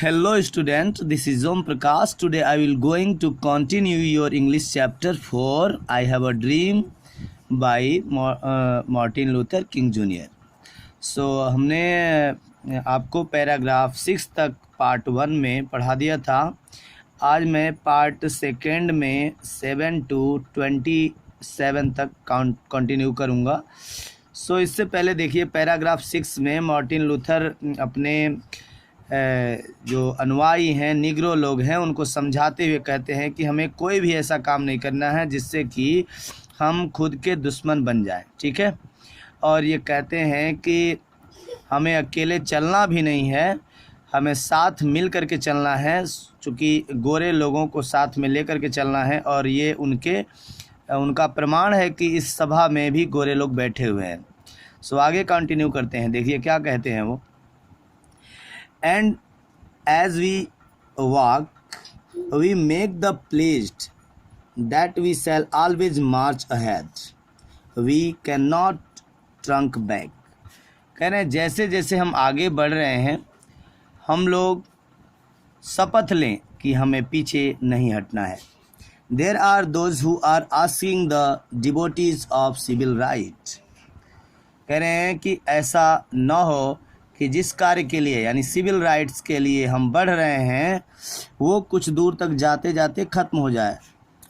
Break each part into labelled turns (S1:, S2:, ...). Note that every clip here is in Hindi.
S1: Hello student, this is Om Prakash. Today I will going to continue your English chapter 4. I have a dream by Martin Luther King Jr. So हमने आपको पैराग्राफ 6 तक पार्ट 1 में पढ़ा दिया था। आज मैं पार्ट सेकेंड में 7 to 27 तक कंटिन्यू करूँगा। सो इससे पहले देखिए पैराग्राफ 6 में मार्टिन लूथर अपने जो अनुयायी हैं, निग्रो लोग हैं, उनको समझाते हुए कहते हैं कि हमें कोई भी ऐसा काम नहीं करना है जिससे कि हम खुद के दुश्मन बन जाएं, ठीक है। और ये कहते हैं कि हमें अकेले चलना भी नहीं है, हमें साथ मिल कर के चलना है, चूँकि गोरे लोगों को साथ में लेकर के चलना है। और ये उनका प्रमाण है कि इस सभा में भी गोरे लोग बैठे हुए हैं। सो आगे कंटिन्यू करते हैं, देखिए क्या कहते हैं वो। And as we walk, we make the pledge that we shall always march ahead. We cannot turn back. कह रहे हैं जैसे जैसे हम आगे बढ़ रहे हैं, हम लोग शपथ लें कि हमें पीछे नहीं हटना है। There are those who are asking the devotees of civil rights. कह रहे हैं कि ऐसा न हो कि जिस कार्य के लिए यानी सिविल राइट्स के लिए हम बढ़ रहे हैं वो कुछ दूर तक जाते जाते ख़त्म हो जाए।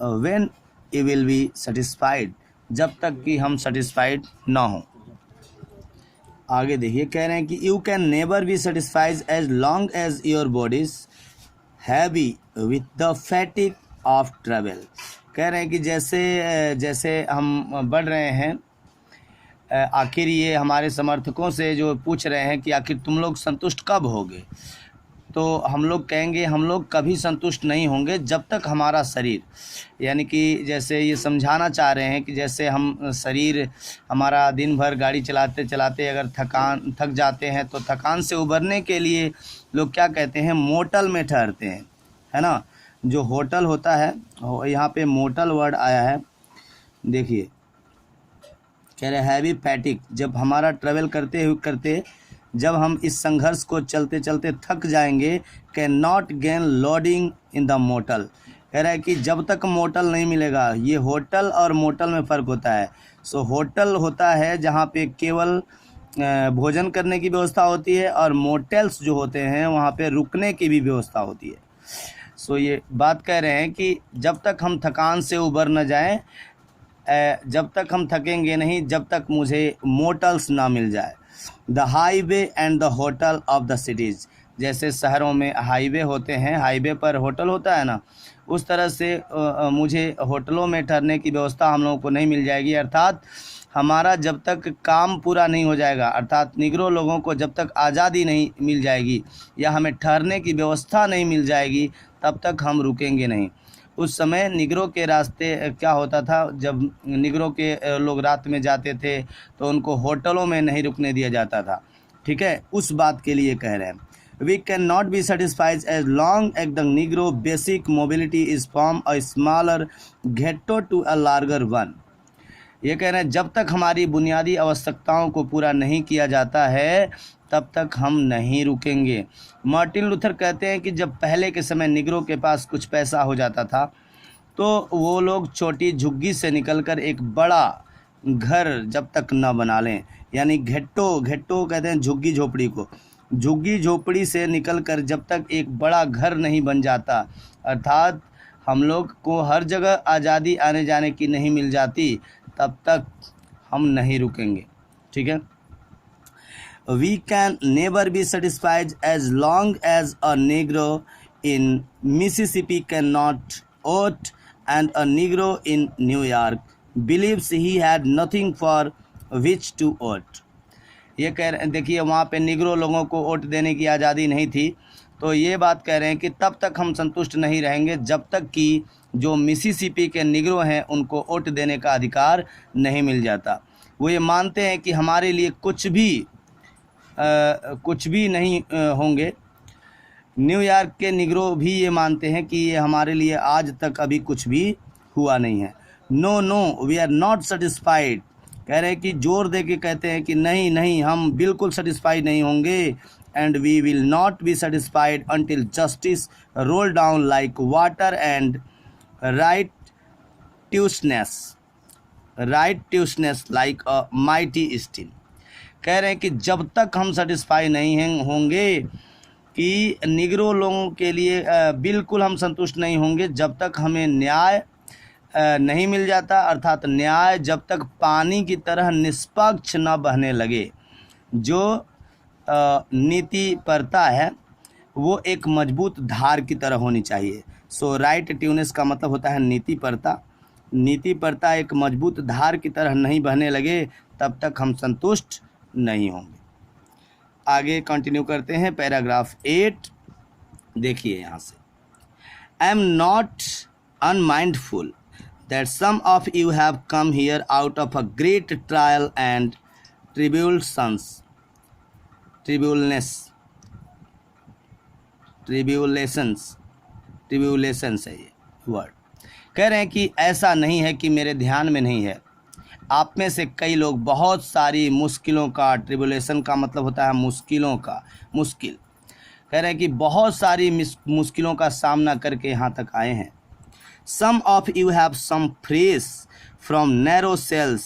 S1: When you will be satisfied, जब तक कि हम सेटिस्फाइड ना हों। आगे देखिए कह रहे हैं कि you can never be satisfied as long as your bodies heavy with the fatigue of travel. कह रहे हैं कि जैसे जैसे हम बढ़ रहे हैं, आखिर ये हमारे समर्थकों से जो पूछ रहे हैं कि आखिर तुम लोग संतुष्ट कब होगे, तो हम लोग कहेंगे हम लोग कभी संतुष्ट नहीं होंगे जब तक हमारा शरीर, यानी कि जैसे ये समझाना चाह रहे हैं कि जैसे हम शरीर हमारा दिन भर गाड़ी चलाते चलाते अगर थक जाते हैं तो थकान से उबरने के लिए लोग क्या कहते हैं, मोटल में ठहरते हैं, है ना। जो होटल होता है, यहाँ पे मोटल वर्ड आया है, देखिए कह रहे हैवी फैटिक, जब हमारा ट्रैवल करते जब हम इस संघर्ष को चलते चलते थक जाएंगे, can not gain lodging in the motel. कह रहा है कि जब तक मोटल नहीं मिलेगा, ये होटल और मोटल में फ़र्क होता है। सो होटल होता है जहाँ पे केवल भोजन करने की व्यवस्था होती है, और मोटेल्स जो होते हैं वहाँ पे रुकने की भी व्यवस्था होती है। सो ये बात कह रहे हैं कि जब तक हम थकान से उबर न जाएं, जब तक हम थकेंगे नहीं जब तक मुझे मोटल्स ना मिल जाए। The highway and the hotel of the cities, जैसे शहरों में हाईवे होते हैं, हाईवे पर होटल होता है ना, उस तरह से मुझे होटलों में ठहरने की व्यवस्था हम लोगों को नहीं मिल जाएगी। अर्थात हमारा जब तक काम पूरा नहीं हो जाएगा, अर्थात निग्रो लोगों को जब तक आज़ादी नहीं मिल जाएगी या हमें ठहरने की व्यवस्था नहीं मिल जाएगी, तब तक हम रुकेंगे नहीं। उस समय निग्रो के रास्ते क्या होता था, जब निग्रो के लोग रात में जाते थे तो उनको होटलों में नहीं रुकने दिया जाता था, ठीक है। उस बात के लिए कह रहे हैं we can not be satisfied as long as the negro basic mobility is from a smaller ghetto to a larger one. ये कह रहे हैं जब तक हमारी बुनियादी आवश्यकताओं को पूरा नहीं किया जाता है तब तक हम नहीं रुकेंगे। मार्टिन लूथर कहते हैं कि जब पहले के समय निग्रो के पास कुछ पैसा हो जाता था तो वो लोग छोटी झुग्गी से निकलकर एक बड़ा घर जब तक न बना लें, यानी घेट्टो कहते हैं झुग्गी झोपड़ी को, झुग्गी झोपड़ी से निकलकर जब तक एक बड़ा घर नहीं बन जाता, अर्थात हम लोग को हर जगह आज़ादी आने जाने की नहीं मिल जाती, तब तक हम नहीं रुकेंगे, ठीक है। We can never be satisfied as long as a Negro in Mississippi cannot vote and a Negro in New York believes he had nothing for which to vote. ये कह रहे हैं, देखिए वहाँ पे निग्रो लोगों को वोट देने की आज़ादी नहीं थी, तो ये बात कह रहे हैं कि तब तक हम संतुष्ट नहीं रहेंगे जब तक कि जो मिसिसिपी के निग्रो हैं उनको वोट देने का अधिकार नहीं मिल जाता। वो ये मानते हैं कि हमारे लिए कुछ भी नहीं होंगे। न्यूयॉर्क के निग्रो भी ये मानते हैं कि ये हमारे लिए आज तक अभी कुछ भी हुआ नहीं है। No we are not satisfied, कह रहे हैं कि जोर दे के कहते हैं कि नहीं हम बिल्कुल सेटिस्फाई नहीं होंगे and we will not be satisfied until justice roll down like water and righteousness like a mighty stream। कह रहे हैं कि जब तक हम सेटिस्फाई नहीं होंगे कि निगरो लोगों के लिए बिल्कुल हम संतुष्ट नहीं होंगे जब तक हमें न्याय नहीं मिल जाता, अर्थात न्याय जब तक पानी की तरह निष्पक्ष न बहने लगे। जो नीति परता है वो एक मजबूत धार की तरह होनी चाहिए। सो राइट ट्यूनेस का मतलब होता है नीति परता। नीति परता एक मजबूत धार की तरह नहीं बहने लगे तब तक हम संतुष्ट नहीं होंगे। आगे कंटिन्यू करते हैं पैराग्राफ 8। देखिए यहाँ से, I am not unmindful that some of you have come here out of a great trial and tribulations है ये वर्ड। कह रहे हैं कि ऐसा नहीं है कि मेरे ध्यान में नहीं है, आप में से कई लोग बहुत सारी मुश्किलों का, ट्रिब्यूलेशन का मतलब होता है मुश्किलों का, मुश्किल। कह रहे हैं कि बहुत सारी मुश्किलों का सामना करके यहाँ तक आए हैं। Some of you have some fresh from narrow cells।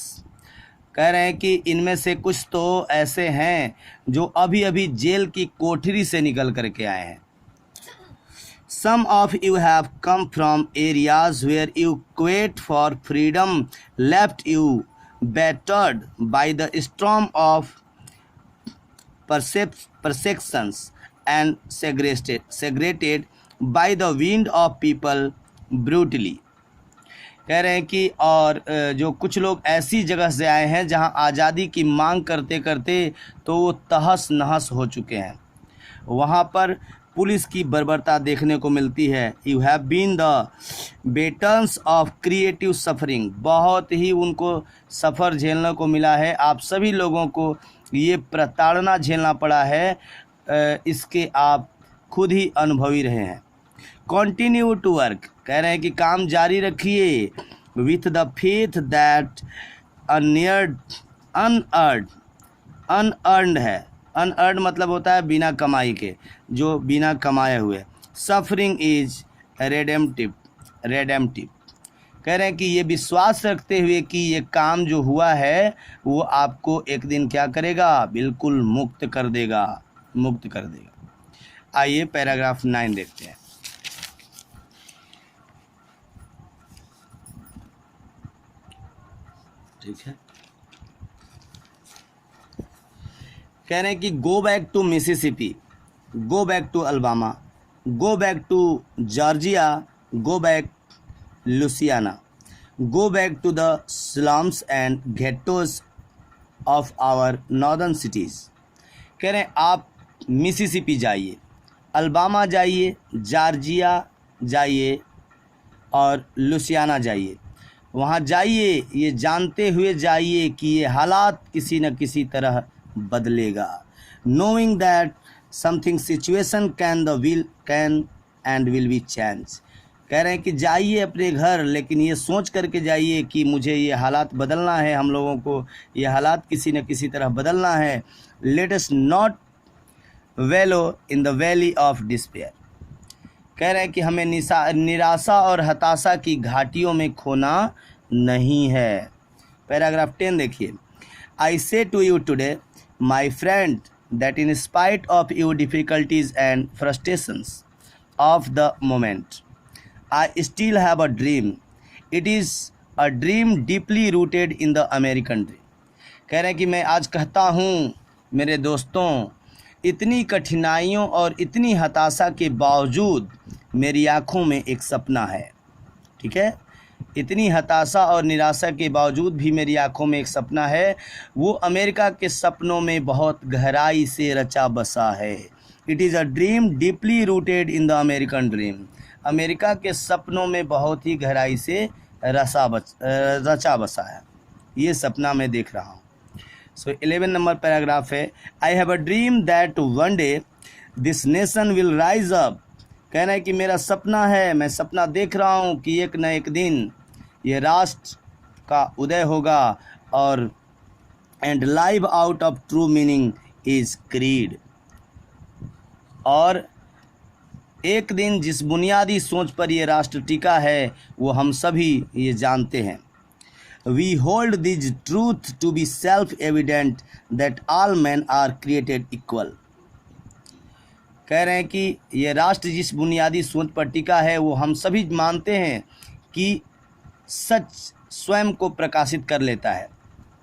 S1: कह रहे हैं कि इनमें से कुछ तो ऐसे हैं जो अभी अभी जेल की कोठरी से निकल करके आए हैं। Some of you have come from areas where you quest for freedom left you battered by the storm of perceptions and segregated by the wind of people brutally. कह रहे हैं कि और जो कुछ लोग ऐसी जगह से आए हैं जहां आज़ादी की मांग करते करते तो वो तहस नहस हो चुके हैं। वहां पर पुलिस की बर्बरता देखने को मिलती है। You have been the veterans of creative suffering. बहुत ही उनको सफ़र झेलने को मिला है। आप सभी लोगों को ये प्रताड़ना झेलना पड़ा है, इसके आप खुद ही अनुभवी रहे हैं। Continue to work. कह रहे हैं कि काम जारी रखिए। With the faith that unearned है। अनअर्न्ड मतलब होता है बिना कमाई के, जो बिना कमाए हुए। Suffering is redemptive. कह रहे हैं कि ये विश्वास रखते हुए कि ये काम जो हुआ है वो आपको एक दिन क्या करेगा, बिल्कुल मुक्त कर देगा। आइए पैराग्राफ 9 देखते हैं। ठीक है, कह रहे हैं कि go back to Mississippi, go back to Alabama, go back to Georgia, go back Louisiana, go back to the slums and ghettos of our northern cities. कह रहे हैं आप मिसिसिपी जाइए, अल्बामा जाइए, जॉर्जिया जाइए और लुसियाना जाइए। वहाँ जाइए ये जानते हुए जाइए कि ये हालात किसी न किसी तरह बदलेगा। Knowing that something situation can and will be change. कह रहे हैं कि जाइए अपने घर, लेकिन ये सोच करके जाइए कि मुझे ये हालात बदलना है, हम लोगों को ये हालात किसी न किसी तरह बदलना है। लेट अस नॉट वेलो in the valley of despair. कह रहे हैं कि हमें निराशा और हताशा की घाटियों में खोना नहीं है। पैराग्राफ 10 देखिए। I say to you today my friend that in spite of your difficulties and frustrations of the moment I still have a dream. It is a dream deeply rooted in the American dream. कह रहे हैं कि मैं आज कहता हूँ मेरे दोस्तों, इतनी कठिनाइयों और इतनी हताशा के बावजूद मेरी आँखों में एक सपना है। ठीक है, इतनी हताशा और निराशा के बावजूद भी मेरी आँखों में एक सपना है। वो अमेरिका के सपनों में बहुत गहराई से रचा बसा है। It is a dream deeply rooted in the American dream. America के सपनों में बहुत ही गहराई से रचा बसा है। ये सपना मैं देख रहा हूँ। सो 11 नंबर पैराग्राफ है। आई have a dream that one day this nation will rise up. कहना है कि मेरा सपना है, मैं सपना देख रहा हूँ कि एक न एक दिन ये राष्ट्र का उदय होगा। और and live out of true meaning is creed. और एक दिन जिस बुनियादी सोच पर ये राष्ट्र टिका है वो हम सभी ये जानते हैं। We hold this truth to be self evident that all man are created equal. कह रहे हैं कि ये राष्ट्र जिस बुनियादी सोच पर टिका है वो हम सभी मानते हैं कि सच स्वयं को प्रकाशित कर लेता है।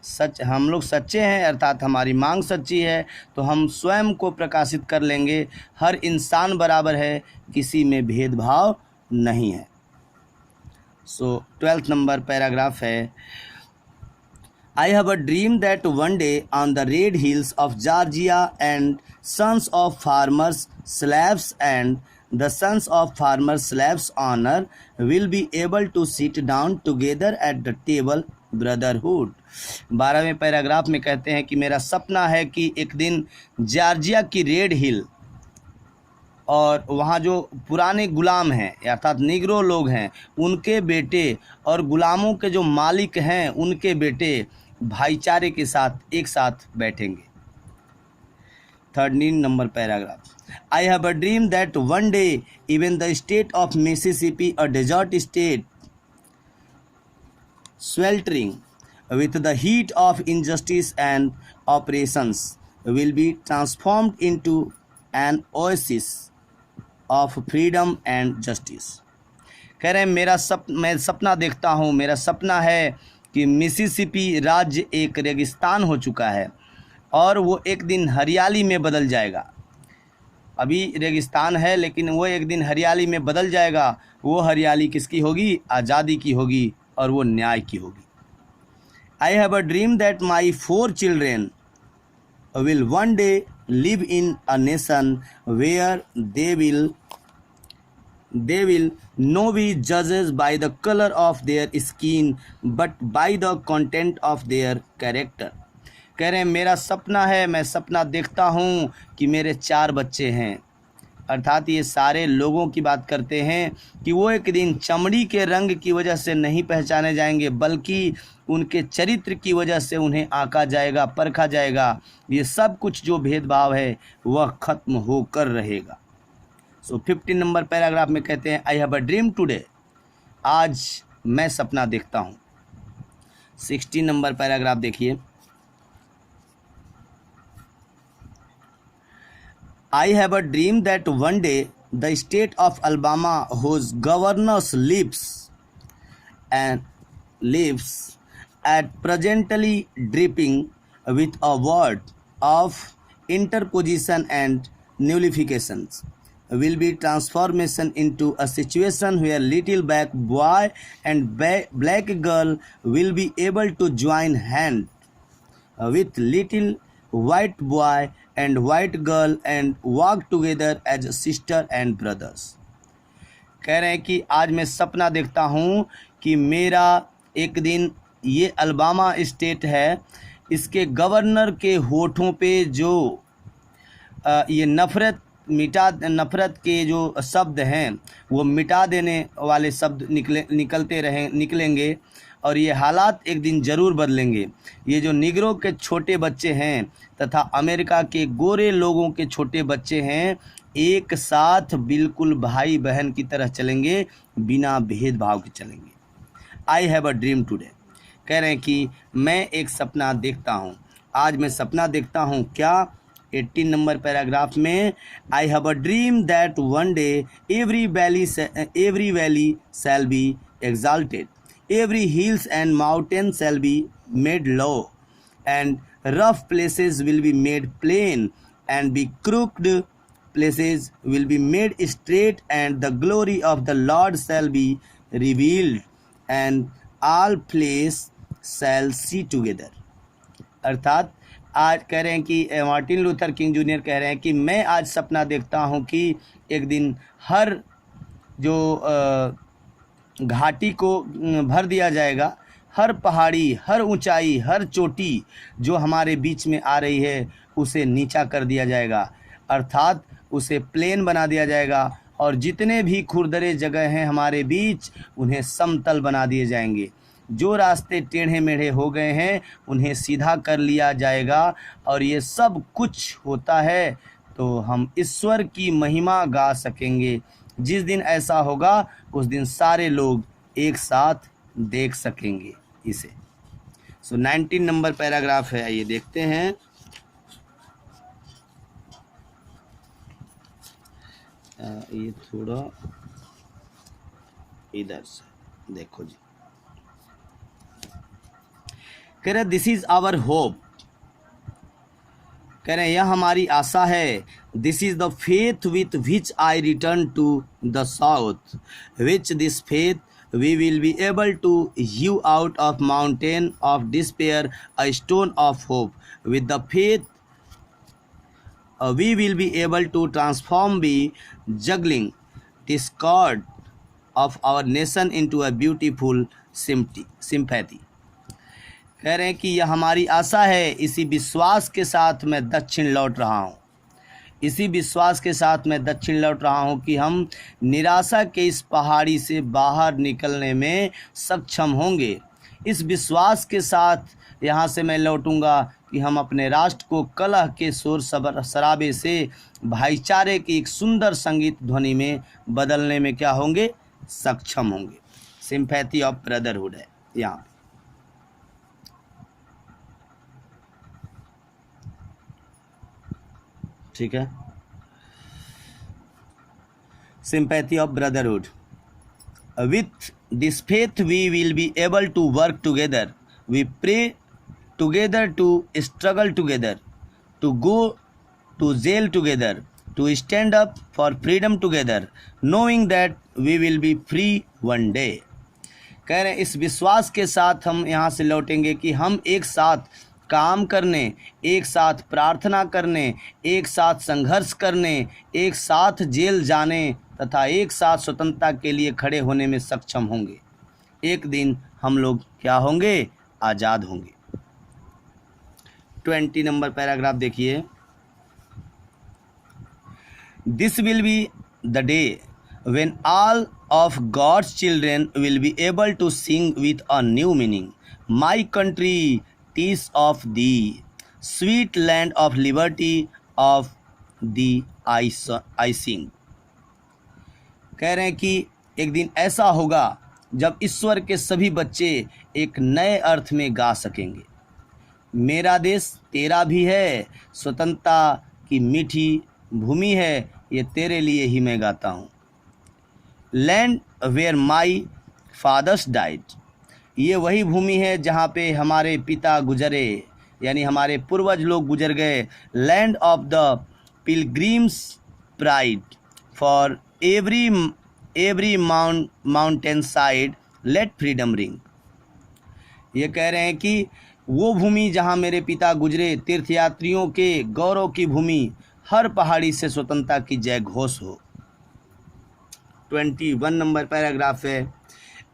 S1: सच, हम लोग सच्चे हैं अर्थात हमारी मांग सच्ची है तो हम स्वयं को प्रकाशित कर लेंगे। हर इंसान बराबर है, किसी में भेदभाव नहीं है। सो 12th नंबर पैराग्राफ है, I have a dream that one day on the red hills of Georgia and sons of farmers slaves and the sons of farmers slaves honor will be able to sit down together at the table brotherhood। 12वें पैराग्राफ में कहते हैं कि मेरा सपना है कि एक दिन जॉर्जिया की रेड हिल और वहाँ जो पुराने गुलाम हैं अर्थात निग्रो लोग हैं उनके बेटे और गुलामों के जो मालिक हैं उनके बेटे भाईचारे के साथ एक साथ बैठेंगे। 13 number paragraph, I have a dream that one day even the state of Mississippi, a desert state sweltering with the heat of injustice and oppressions, will be transformed into an oasis of freedom and justice। कह रहे हैं मैं सपना देखता हूँ, मेरा सपना है कि मिसिसिपी राज्य एक रेगिस्तान हो चुका है और वो एक दिन हरियाली में बदल जाएगा। अभी रेगिस्तान है लेकिन वो एक दिन हरियाली में बदल जाएगा। वो हरियाली किसकी होगी? आज़ादी की होगी और वो न्याय की होगी। I have a dream that my 4 children will one day live in a nation where they will not be judges by the color of their skin but by the content of their character। कह रहे हैं मेरा सपना है, मैं सपना देखता हूँ कि मेरे 4 बच्चे हैं, अर्थात ये सारे लोगों की बात करते हैं कि वो एक दिन चमड़ी के रंग की वजह से नहीं पहचाने जाएंगे बल्कि उनके चरित्र की वजह से उन्हें आंका जाएगा, परखा जाएगा। ये सब कुछ जो भेदभाव है वह खत्म होकर रहेगा। सो 15 नंबर पैराग्राफ में कहते हैं आई हैव अ ड्रीम टुडे, आज मैं सपना देखता हूँ। 16 नंबर पैराग्राफ देखिए, I have a dream that one day the state of Alabama, whose governor lives at presently dripping with a word of interposition and nullifications, will be transformation into a situation where little black boy and black girl will be able to join hand with little white boy and white girl and walk together as sister and brothers। कह रहे हैं कि आज मैं सपना देखता हूँ कि मेरा एक दिन ये अलबामा स्टेट है, इसके गवर्नर के होठों पे जो ये नफ़रत के जो शब्द हैं वो मिटा देने वाले शब्द निकलेंगे और ये हालात एक दिन ज़रूर बदलेंगे। ये जो निग्रो के छोटे बच्चे हैं तथा अमेरिका के गोरे लोगों के छोटे बच्चे हैं एक साथ बिल्कुल भाई बहन की तरह चलेंगे, बिना भेदभाव के चलेंगे। आई हैव अ ड्रीम टुडे, कह रहे हैं कि मैं एक सपना देखता हूँ, आज मैं सपना देखता हूँ। क्या? 18 नंबर पैराग्राफ में आई have a dream that one day every valley shall be exalted, every hills and mountains shall be made low, and rough places will be made plain, and be crooked places will be made straight, and the glory of the Lord shall be revealed, and all flesh shall see together। अर्थात आज कह रहे हैं कि मार्टिन लूथर किंग जूनियर कह रहे हैं कि मैं आज सपना देखता हूँ कि एक दिन हर जो घाटी को भर दिया जाएगा, हर पहाड़ी, हर ऊंचाई, हर चोटी जो हमारे बीच में आ रही है उसे नीचा कर दिया जाएगा, अर्थात उसे प्लेन बना दिया जाएगा और जितने भी खुरदरे जगह हैं हमारे बीच उन्हें समतल बना दिए जाएंगे। जो रास्ते टेढ़े मेढ़े हो गए हैं उन्हें सीधा कर लिया जाएगा और ये सब कुछ होता है तो हम ईश्वर की महिमा गा सकेंगे। जिस दिन ऐसा होगा उस दिन सारे लोग एक साथ देख सकेंगे इसे। सो 19 नंबर पैराग्राफ है, आइए देखते हैं। ये थोड़ा इधर से देखो जी। कह रहे दिस इज आवर होप, कह रहे हैं यह हमारी आशा है। This is the faith with which I return to the south, which this faith we will be able to hew out of mountain of despair a stone of hope. With the faith we will be able to transform the juggling discord of our nation into a beautiful sympathy. कह रहे हैं कि यह हमारी आशा है। इसी विश्वास के साथ मैं दक्षिण लौट रहा हूँ, इसी विश्वास के साथ मैं दक्षिण लौट रहा हूँ कि हम निराशा के इस पहाड़ी से बाहर निकलने में सक्षम होंगे। इस विश्वास के साथ यहाँ से मैं लौटूंगा कि हम अपने राष्ट्र को कलह के शोर शराबे से भाईचारे की एक सुंदर संगीत ध्वनि में बदलने में क्या होंगे, सक्षम होंगे। सिंपैथी ऑफ ब्रदरहुड है यहाँ, ठीक है। Sympathy of brotherhood, with this faith we will be able to work together, we pray together, to struggle together, to go to jail together, to stand up for freedom together, knowing that we will be free one day. कह रहे हैं इस विश्वास के साथ हम यहाँ से लौटेंगे कि हम एक साथ काम करने, एक साथ प्रार्थना करने, एक साथ संघर्ष करने, एक साथ जेल जाने तथा एक साथ स्वतंत्रता के लिए खड़े होने में सक्षम होंगे। एक दिन हम लोग क्या होंगे, आज़ाद होंगे। 20 नंबर पैराग्राफ देखिए। This will be the day when all of God's children will be able to sing with a new meaning. My country, tis of thee, sweet land of liberty, of thee I sing. कह रहे हैं कि एक दिन ऐसा होगा जब ईश्वर के सभी बच्चे एक नए अर्थ में गा सकेंगे। मेरा देश तेरा भी है, स्वतंत्रता की मीठी भूमि है, ये तेरे लिए ही मैं गाता हूँ। Land where my fathers died, ये वही भूमि है जहाँ पे हमारे पिता गुजरे, यानी हमारे पूर्वज लोग गुजर गए। Land of the pilgrims' pride, for every mountain side let freedom ring. ये कह रहे हैं कि वो भूमि जहाँ मेरे पिता गुजरे, तीर्थयात्रियों के गौरव की भूमि, हर पहाड़ी से स्वतंत्रता की जय घोष हो। 21 नंबर पैराग्राफ है।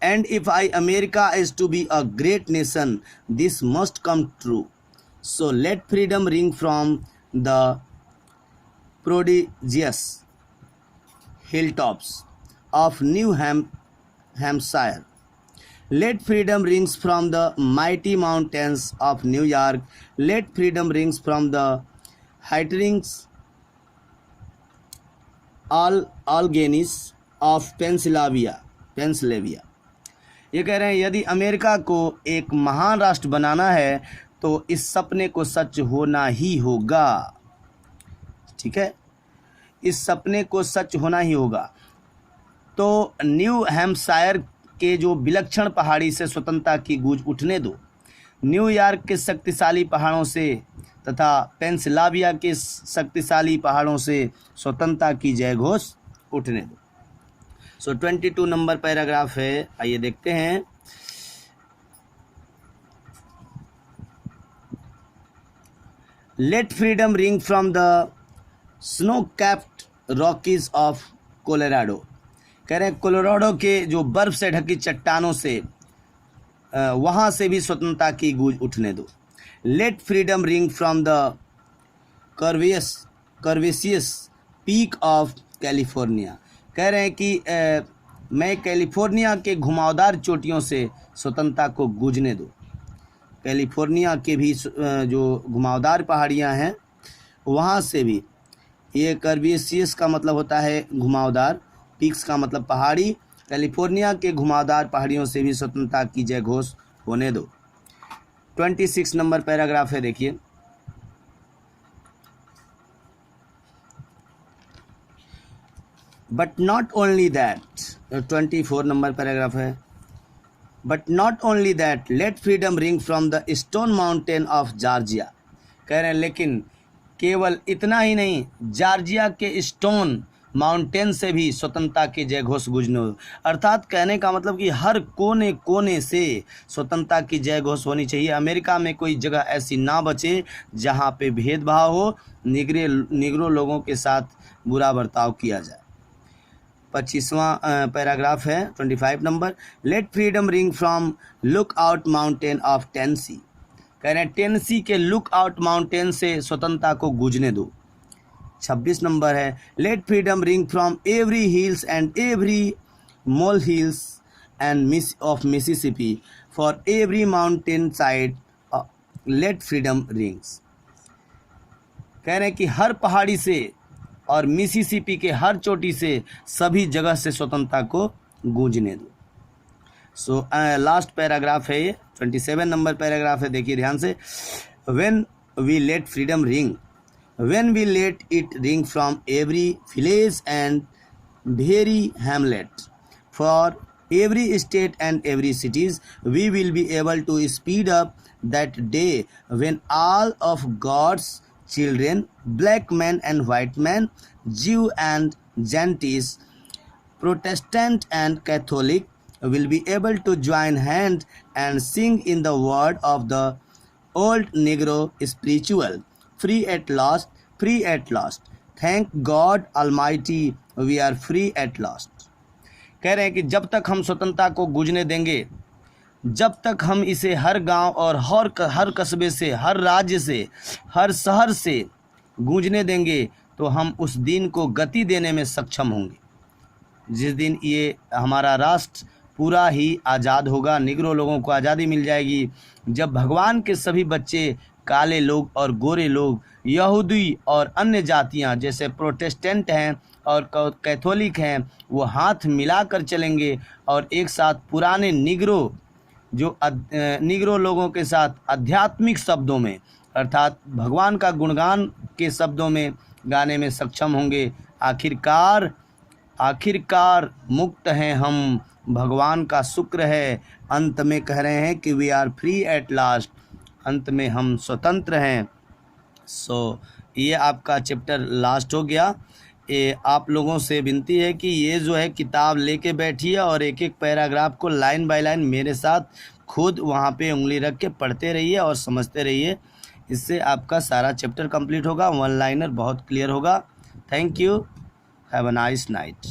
S1: And if I America is to be a great nation, this must come true, so let freedom ring from the prodigious hilltops of New Hampshire. Let freedom rings from the mighty mountains of New York. Let freedom rings from the heights Alleghenies of Pennsylvania. ये कह रहे हैं यदि अमेरिका को एक महान राष्ट्र बनाना है तो इस सपने को सच होना ही होगा। ठीक है, इस सपने को सच होना ही होगा। तो न्यू हैम्पशायर के जो विलक्षण पहाड़ी से स्वतंत्रता की गूंज उठने दो, न्यूयॉर्क के शक्तिशाली पहाड़ों से तथा पेंसिल्वेनिया के शक्तिशाली पहाड़ों से स्वतंत्रता की जय घोष उठने दो। सो 22 नंबर पैराग्राफ है, आइए देखते हैं। Let freedom ring from the snow capped Rockies of Colorado. कह रहे हैं कोलोराडो के जो बर्फ से ढकी चट्टानों से वहाँ से भी स्वतंत्रता की गूंज उठने दो। Let freedom ring from the curvaceous peak of California. कह रहे हैं कि मैं कैलिफोर्निया के घुमावदार चोटियों से स्वतंत्रता को गूंजने दो। कैलिफोर्निया के भी जो घुमावदार पहाड़ियाँ हैं वहाँ से भी ये कर्वेशियस का मतलब होता है घुमावदार, पीक्स का मतलब पहाड़ी। कैलिफोर्निया के घुमावदार पहाड़ियों से भी स्वतंत्रता की जय घोष होने दो। 26 नंबर पैराग्राफ है, देखिए। But not only that, 24 number paragraph है। But not only that let freedom ring from the Stone Mountain of Georgia. कह रहे हैं लेकिन केवल इतना ही नहीं, जॉर्जिया के स्टोन माउंटेन से भी स्वतंत्रता की जय घोष गूंजने हो। अर्थात कहने का मतलब कि हर कोने कोने से स्वतंत्रता की जय घोष होनी चाहिए। अमेरिका में कोई जगह ऐसी ना बचे जहाँ पे भेदभाव हो, निगरो लोगों के साथ बुरा बर्ताव किया जाए। 25वां पैराग्राफ है, 25 number. Let freedom ring from Lookout Mountain of Tennessee. कह रहे हैं टेनेसी के लुक आउट माउंटेन से स्वतंत्रता को गूंजने दो। 26 नंबर है। Let freedom ring from every hills and every mole hills and of Mississippi for every mountain side let freedom rings. कह रहे हैं कि हर पहाड़ी से और मिसिसिपी के हर चोटी से सभी जगह से स्वतंत्रता को गूंजने दो। सो लास्ट पैराग्राफ है ये, 27 नंबर पैराग्राफ है, देखिए ध्यान से। When we let freedom ring, when we let it ring from every village and very hamlet, for every state and every cities, we will be able to speed up that day when all of God's children, black men and white men, Jew and Gentiles, Protestant and Catholic, will be able to join hand and sing in the word of the old Negro spiritual, free at last, free at last. Thank God Almighty, we are free at last. कह रहे हैं कि जब तक हम स्वतंत्रता को गूंजने देंगे, जब तक हम इसे हर गांव और हर कस्बे से, हर राज्य से, हर शहर से गूंजने देंगे, तो हम उस दिन को गति देने में सक्षम होंगे जिस दिन ये हमारा राष्ट्र पूरा ही आज़ाद होगा, निगरो लोगों को आज़ादी मिल जाएगी। जब भगवान के सभी बच्चे, काले लोग और गोरे लोग, यहूदी और अन्य जातियां जैसे प्रोटेस्टेंट हैं और कैथोलिक हैं, वो हाथ मिलाकर चलेंगे और एक साथ पुराने निगरो लोगों के साथ आध्यात्मिक शब्दों में, अर्थात भगवान का गुणगान के शब्दों में गाने में सक्षम होंगे। आखिरकार मुक्त हैं हम, भगवान का शुक्र है। अंत में कह रहे हैं कि we are free at last, अंत में हम स्वतंत्र हैं। सो ये आपका चैप्टर लास्ट हो गया। ये आप लोगों से विनती है कि ये जो है किताब लेके बैठिए और एक एक पैराग्राफ को लाइन बाय लाइन मेरे साथ खुद वहाँ पे उंगली रख के पढ़ते रहिए और समझते रहिए। इससे आपका सारा चैप्टर कंप्लीट होगा, वन लाइनर बहुत क्लियर होगा। Thank you, have a nice night.